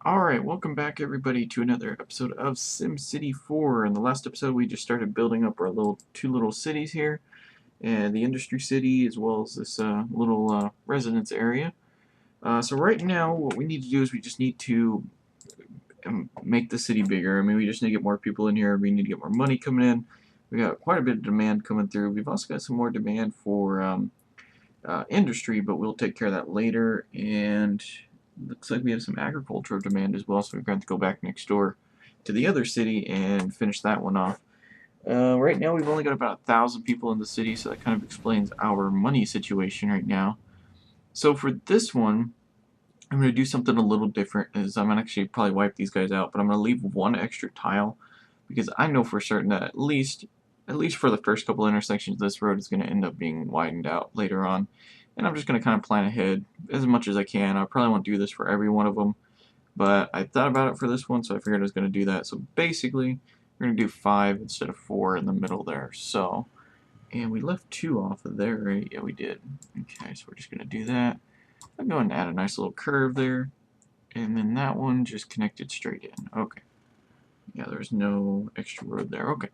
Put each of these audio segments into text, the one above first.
Alright, welcome back everybody to another episode of SimCity 4. In the last episode we just started building up our two little cities here, and the industry city as well as this little residence area. So right now what we need to do is we just need to make the city bigger. I mean, we just need to get more people in here, we need to get more money coming in. We got quite a bit of demand coming through. We've also got some more demand for industry, but we'll take care of that later. And looks like we have some agricultural demand as well, so we're going to go back next door to the other city and finish that one off. Right now we've only got about 1,000 people in the city, so that kind of explains our money situation right now. So for this one, I'm going to do something a little different. Is I'm going to actually probably wipe these guys out, but I'm going to leave one extra tile because I know for certain that at least for the first couple intersections, this road is going to end up being widened out later on. And I'm just going to kind of plan ahead as much as I can. I probably won't do this for every one of them, but I thought about it for this one, so I figured I was going to do that. So basically, we're going to do 5 instead of 4 in the middle there. So, and we left 2 off of there, right? Yeah, we did. Okay, so we're just going to do that. I'm going to add a nice little curve there, and then that one just connected straight in. Okay. Yeah, there's no extra road there. Okay.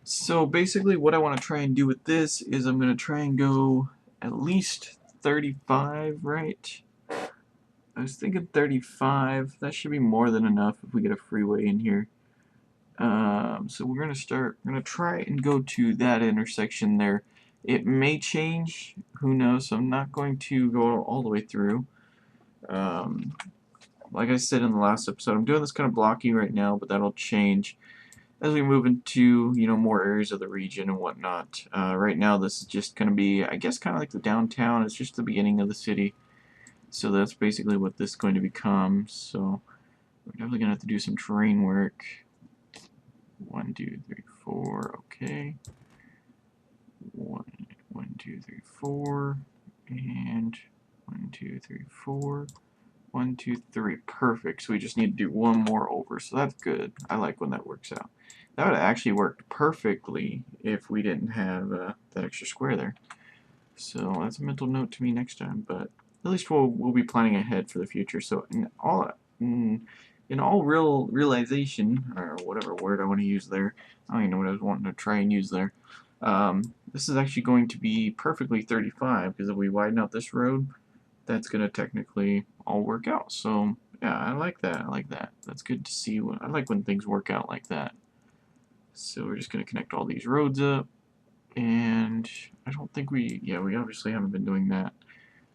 So basically what I want to try and do with this is I'm going to try and go at least 35, right? I was thinking 35. That should be more than enough if we get a freeway in here. So we're going to try and go to that intersection there. It may change, who knows, so I'm not going to go all the way through. Like I said in the last episode, I'm doing this kind of blocky right now, but that'll change as we move into, more areas of the region and whatnot. Right now this is just going to be, I guess, kind of like the downtown. It's just the beginning of the city. So that's basically what this is going to become. So we're definitely going to have to do some terrain work. 1, 2, 3, 4, okay. 1, 2, 3, 4, and 1, 2, 3, 4. 1, 2, 3. Perfect. So we just need to do one more over. So that's good. I like when that works out. That would have actually worked perfectly if we didn't have that extra square there. So that's a mental note to me next time. But at least we'll be planning ahead for the future. So in all realization, or whatever word I want to use there, I don't even know what I was wanting to try and use there. This is actually going to be perfectly 35 because if we widen out this road, that's going to technically all work out. So yeah, I like that. I like that. That's good to see. I like when things work out like that. So we're just going to connect all these roads up. And I don't think we obviously haven't been doing that.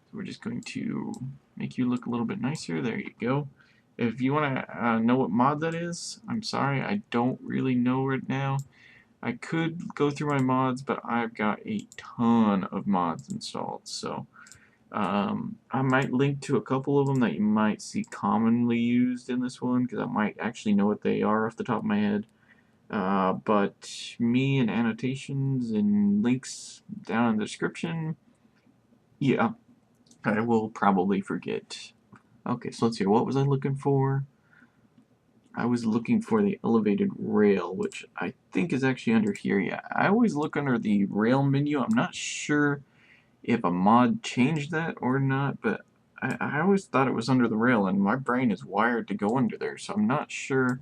So we're just going to make you look a little bit nicer. There you go. If you want to know what mod that is, I'm sorry, I don't really know right now. I could go through my mods, but I've got a ton of mods installed. So I might link to a couple of them that you might see commonly used in this one, because I might actually know what they are off the top of my head. But me and annotations and links down in the description, yeah, I will probably forget. Okay, so let's see, what was I looking for? I was looking for the elevated rail, which I think is actually under here. Yeah, I always look under the rail menu. I'm not sure if a mod changed that or not, but I always thought it was under the rail, and my brain is wired to go under there, so I'm not sure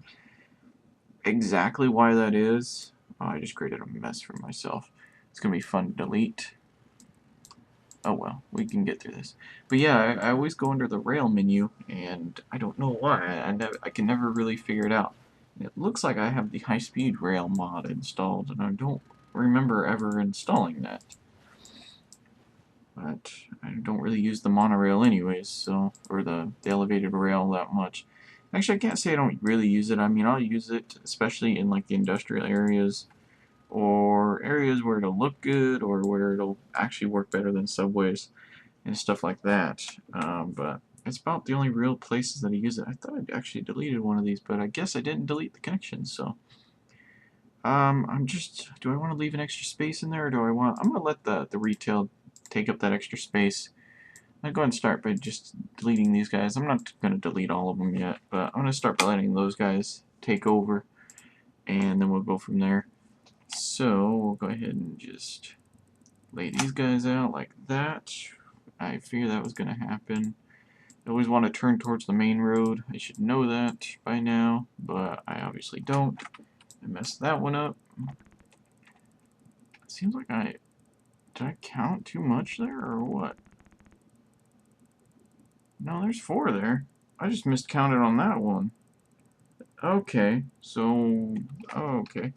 exactly why that is. Oh, I just created a mess for myself. It's going to be fun to delete. Oh well, we can get through this. But yeah, I always go under the rail menu, and I don't know why. I can never really figure it out. It looks like I have the high-speed rail mod installed, and I don't remember ever installing that. But I don't really use the monorail anyways, so, or the elevated rail that much. Actually, I can't say I don't really use it. I mean, I'll use it, especially in like the industrial areas, or areas where it'll look good, or where it'll actually work better than subways, and stuff like that. But it's about the only real places that I use it. I thought I'd actually deleted one of these, but I guess I didn't delete the connection, so. Do I want to leave an extra space in there, or I'm going to let the retail take up that extra space. I'll go ahead and start by just deleting these guys. I'm not going to delete all of them yet, but I'm going to start by letting those guys take over, and then we'll go from there. So we'll go ahead and just lay these guys out like that. I figured that was going to happen. I always want to turn towards the main road. I should know that by now, but I obviously don't. I messed that one up. It seems like did I count too much there, or what? No, there's 4 there. I just miscounted on that one. Okay, so, okay.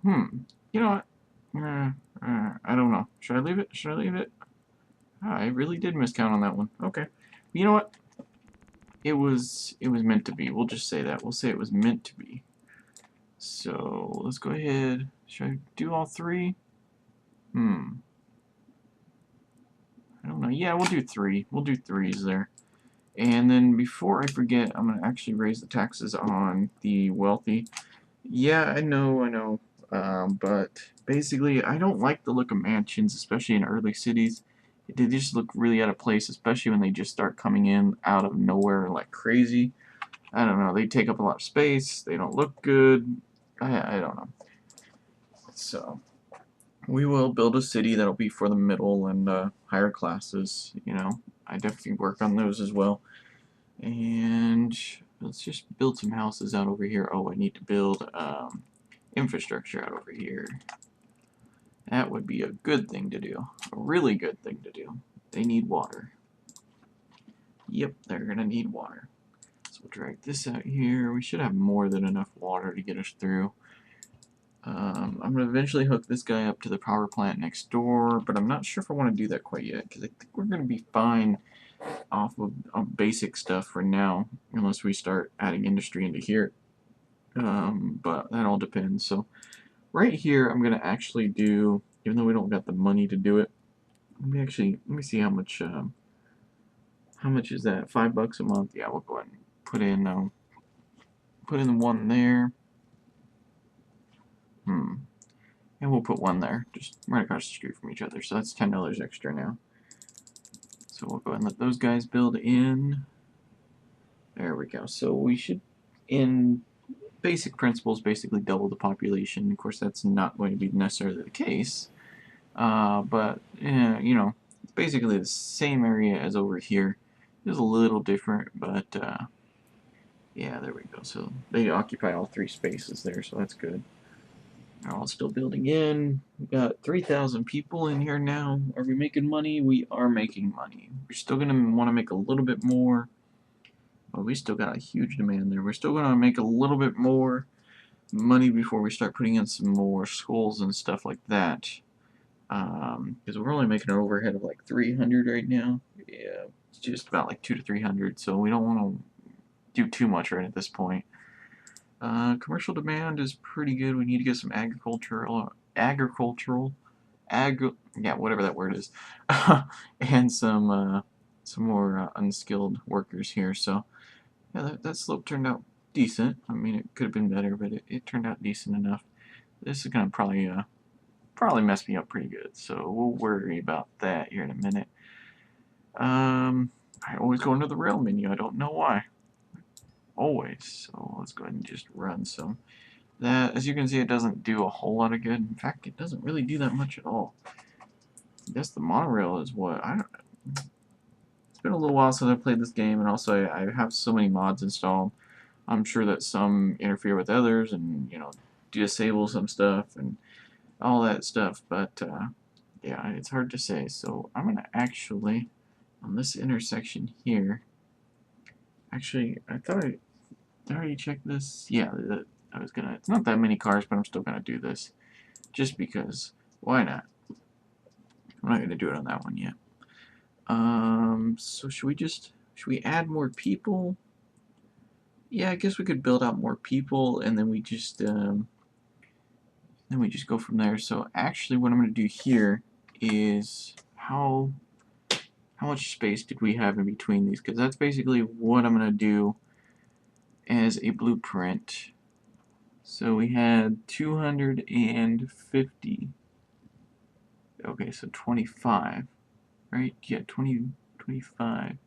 You know what? I don't know. Should I leave it? Should I leave it? I really did miscount on that one. Okay. You know what? It was meant to be. We'll just say that. We'll say it was meant to be. So let's go ahead. Should I do all 3? I don't know. Yeah, we'll do 3. We'll do 3s there. And then before I forget, I'm gonna actually raise the taxes on the wealthy. Yeah, I know. But basically, I don't like the look of mansions, especially in early cities. They just look really out of place, especially when they just start coming in out of nowhere like crazy. I don't know. They take up a lot of space. They don't look good. I don't know. So we will build a city that'll be for the middle and higher classes. I definitely work on those as well. And let's just build some houses out over here. Oh, I need to build infrastructure out over here. That would be a good thing to do. A really good thing to do. They need water. Yep, they're going to need water. So we'll drag this out here. We should have more than enough water to get us through. I'm going to eventually hook this guy up to the power plant next door, but I'm not sure if I want to do that quite yet, because I think we're going to be fine off of basic stuff for now, unless we start adding industry into here. But that all depends. So right here, I'm going to actually do, even though we don't got the money to do it, let me see how much is that? $5 a month? Yeah, we'll go ahead and put in one there. And we'll put one there, just right across the street from each other. So that's $10 extra now. So we'll go ahead and let those guys build in. There we go. So we should, in basic principles, basically double the population. Of course, that's not going to be necessarily the case. But, it's basically the same area as over here. It's a little different, but, yeah, there we go. So they occupy all 3 spaces there, so that's good. They're all still building in. We've got 3,000 people in here now. Are we making money? We are making money. We're still going to want to make a little bit more. Well, we still got a huge demand there. We're still going to make a little bit more money before we start putting in some more schools and stuff like that. Because we're only making an overhead of like 300 right now. Yeah, it's just about like 200 to 300. So we don't want to do too much right at this point. Commercial demand is pretty good. We need to get some whatever that word is, and some more unskilled workers here. So yeah, that slope turned out decent. I mean, it could have been better, but it turned out decent enough. This is gonna probably mess me up pretty good. So we'll worry about that here in a minute. I always go into the rail menu. I don't know why. Always. So let's go ahead and just run some. That, as you can see, it doesn't do a whole lot of good. In fact, it doesn't really do that much at all. I guess the monorail is what it's been a little while since I played this game, and also I have so many mods installed. I'm sure that some interfere with others, and disable some stuff and all that stuff. But yeah, it's hard to say. So I'm gonna actually, on this intersection here. Actually, I thought I already checked this. Yeah, I was gonna. It's not that many cars, but I'm still gonna do this, just because. Why not? I'm not gonna do it on that one yet. So should we add more people? Yeah, I guess we could build out more people, and then we just go from there. So actually, what I'm gonna do here is how much space did we have in between these? Because that's basically what I'm gonna do as a blueprint. So we had 250. Okay, so 25, right? Yeah, 25.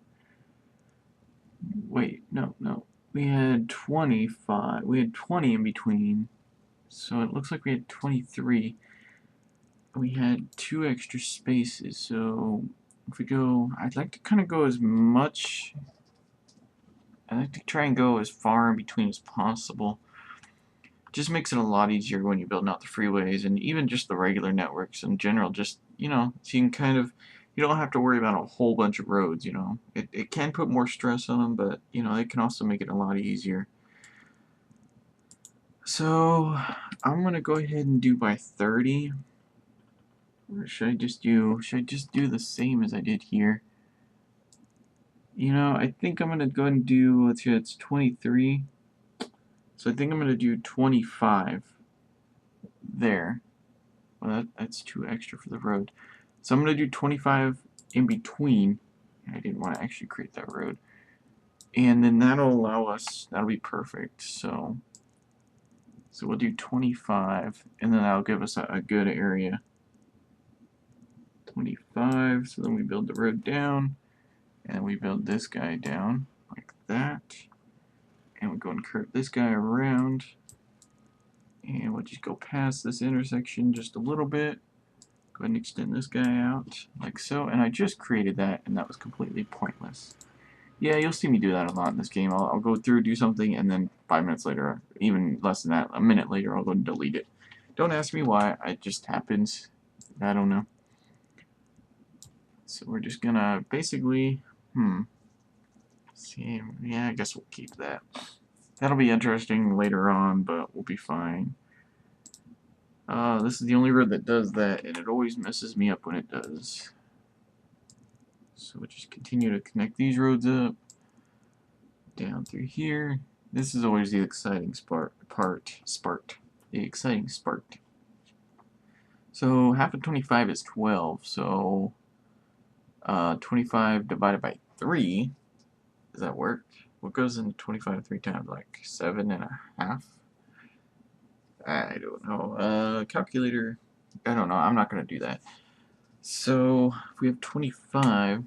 Wait, no. We had 25. We had 20 in between. So it looks like we had 23. We had 2 extra spaces, so if we go, I'd like to kind of go as much, I'd like to try and go as far in between as possible. Just makes it a lot easier when you're building out the freeways and even just the regular networks in general. Just, you know, so you can kind of, you don't have to worry about a whole bunch of roads, you know. It can put more stress on them, but, you know, it can also make it a lot easier. So, I'm going to go ahead and do by 30. Or should I just do the same as I did here? You know, I think I'm going to go ahead and do, let's see, it's 23. So I think I'm going to do 25 there. Well, that's too extra for the road. So I'm going to do 25 in between. I didn't want to actually create that road. And then that'll allow us, that'll be perfect. So we'll do 25, and then that'll give us a good area. 25, so then we build the road down, and we build this guy down like that. And we go and curve this guy around. And we'll just go past this intersection just a little bit. Go ahead and extend this guy out like so. And I just created that, and that was completely pointless. Yeah, you'll see me do that a lot in this game. I'll go through, do something, and then 5 minutes later, even less than that, a minute later, I'll go and delete it. Don't ask me why. It just happens. I don't know. So we're just gonna basically, see, yeah, I guess we'll keep that. That'll be interesting later on, but we'll be fine. This is the only road that does that, and it always messes me up when it does. So we'll just continue to connect these roads up, down through here. This is always the exciting the exciting part. So half of 25 is 12, so 25 divided by 3, does that work? What goes into 25 3 times? Like 7.5? I don't know. Calculator, I don't know. I'm not going to do that. So if we have 25,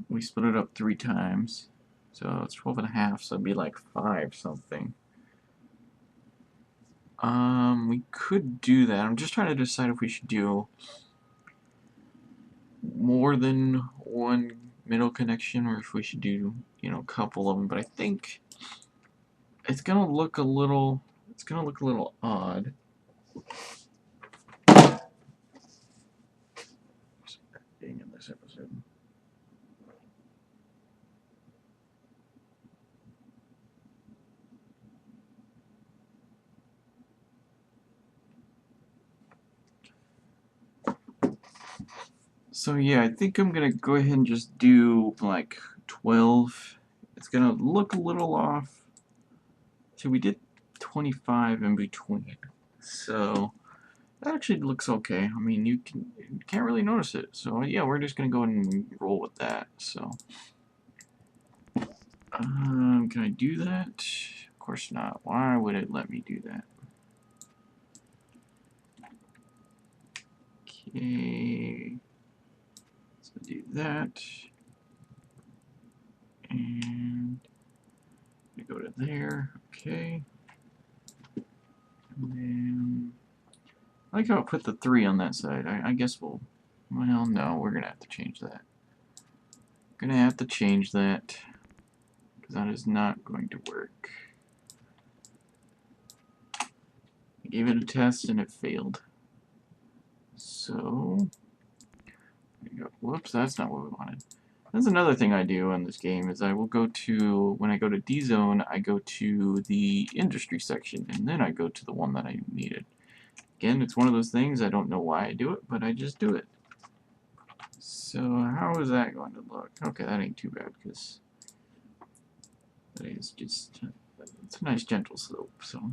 we split it up 3 times. So it's 12.5, so it'd be like 5 something. We could do that. I'm just trying to decide if we should do more than one middle connection or if we should do, you know, a couple of them. But I think it's gonna look a little odd. Being in this episode. So yeah, I think I'm gonna go ahead and just do like 12. It's gonna look a little off. So we did 25 in between. So that actually looks okay. I mean, you can't really notice it. So yeah, we're just gonna go ahead and roll with that. So can I do that? Of course not. Why would it let me do that? Okay. So do that. And we go to there. Okay. And then I like how I put the 3 on that side. I guess well, no, we're gonna have to change that. Gonna have to change that because that is not going to work. I gave it a test and it failed. So, whoops, that's not what we wanted. That's another thing I do in this game is I will go to, when I go to D-Zone, I go to the industry section, and then I go to the one that I needed. Again, it's one of those things, I don't know why I do it, but I just do it. So, how is that going to look? Okay, that ain't too bad, because that is just, it's a nice gentle slope, so.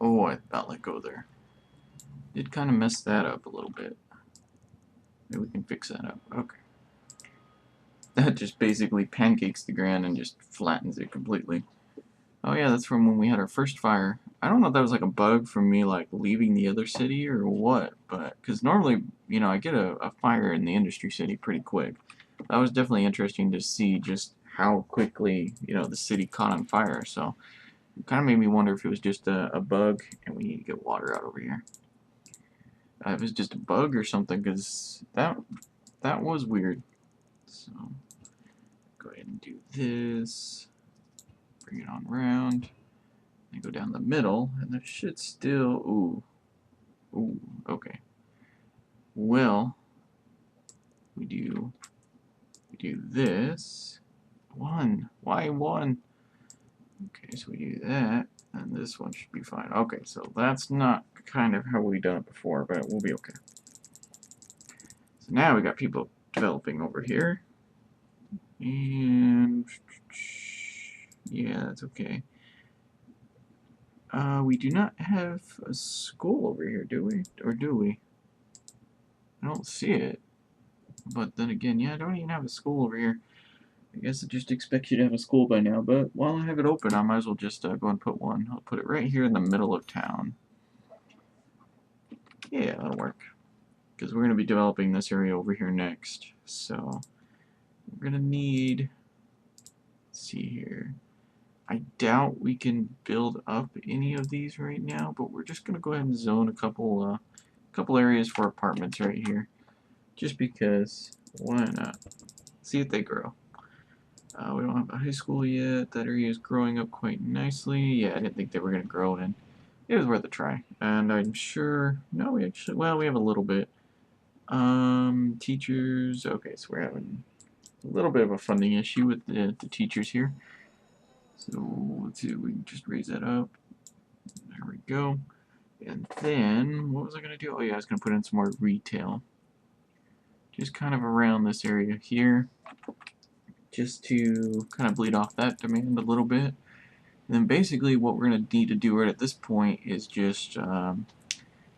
Oh, I about let go there. Did kind of mess that up a little bit. Maybe we can fix that up. Okay. That just basically pancakes the ground and just flattens it completely. Oh yeah, that's from when we had our first fire. I don't know if that was like a bug from me like leaving the other city or what, but because normally, you know, I get a fire in the industry city pretty quick. That was definitely interesting to see just how quickly, you know, the city caught on fire. So it kind of made me wonder if it was just a bug and we need to get water out over here. If it was just a bug or something, because that was weird. So go ahead and do this. Bring it on around. And go down the middle, and there should still. Ooh. Okay. Well, we do this. 1. Why 1? Okay, so we do that, and this one should be fine. Okay, so that's not kind of how we done it before, but we'll be okay. So now we got people developing over here. And yeah, that's okay. We do not have a school over here, do we? Or do we? I don't see it. But then again, yeah, I don't even have a school over here. I guess it just expects you to have a school by now, but while I have it open, I might as well just go and put one. I'll put it right here in the middle of town. Yeah, that'll work. Because we're going to be developing this area over here next. So, we're going to need, let's see here. I doubt we can build up any of these right now, but we're just going to go ahead and zone a couple areas for apartments right here. Just because, why not? See if they grow. We don't have a high school yet. That area is growing up quite nicely. Yeah, I didn't think they were going to grow in. It was worth a try. And I'm sure, no, we actually, well, we have a little bit. Teachers, okay, so we're having a little bit of a funding issue with the teachers here. So let's see, we can just raise that up. There we go. And then, what was I going to do? Oh yeah, I was going to put in some more retail. Just kind of around this area here. Just to kind of bleed off that demand a little bit. And then basically what we're going to need to do right at this point is just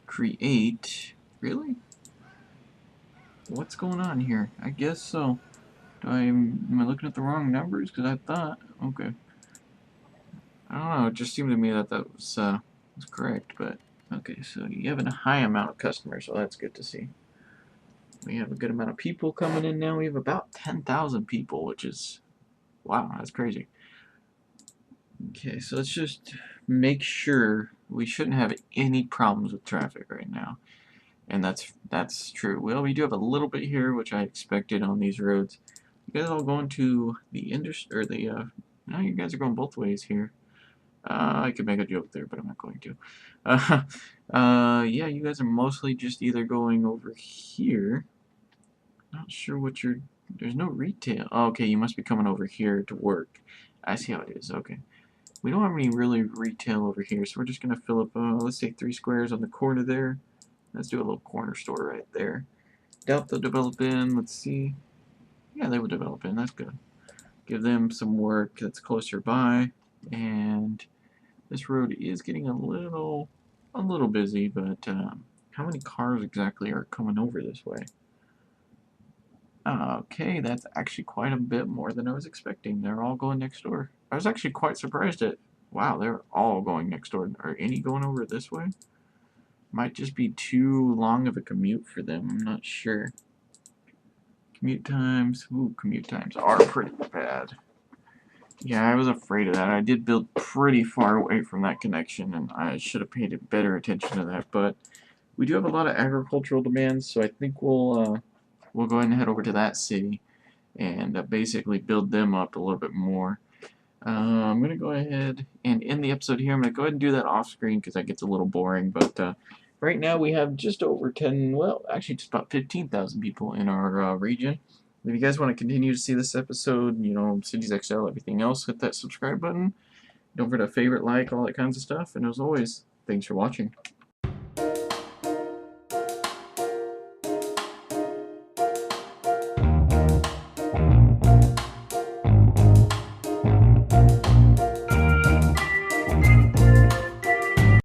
create... Really? What's going on here? I guess so. Am I looking at the wrong numbers? Because I thought... Okay. I don't know, it just seemed to me that that was correct, but... Okay, so you have a high amount of customers, so that's good to see. We have a good amount of people coming in now. We have about 10,000 people, which is... Wow, that's crazy. Okay, so let's just make sure we shouldn't have any problems with traffic right now. And that's true. Well, we do have a little bit here, which I expected on these roads. You guys all going to the industry, or the, no, you guys are going both ways here. I could make a joke there, but I'm not going to. Yeah, you guys are mostly just either going over here. Not sure what you're, there's no retail. Oh, okay, you must be coming over here to work. I see how it is, okay. We don't have any really retail over here, so we're just going to fill up, let's say 3 squares on the corner there. Let's do a little corner store right there. Doubt they'll develop in, let's see. Yeah, they will develop in, that's good. Give them some work that's closer by, and this road is getting a little busy, but how many cars exactly are coming over this way? Okay, that's actually quite a bit more than I was expecting. They're all going next door. I was actually quite surprised at, wow, they're all going next door. Are any going over this way? Might just be too long of a commute for them. I'm not sure. Commute times. Ooh, commute times are pretty bad. Yeah, I was afraid of that. I did build pretty far away from that connection, and I should have paid better attention to that. But we do have a lot of agricultural demands, so I think we'll go ahead and head over to that city and basically build them up a little bit more. I'm going to go ahead and end the episode here. I'm going to go ahead and do that off screen because that gets a little boring. But right now we have just over 10, well, actually just about 15,000 people in our region. If you guys want to continue to see this episode, you know, Cities XL, everything else, hit that subscribe button. Don't forget to favorite, like, all that kinds of stuff. And as always, thanks for watching.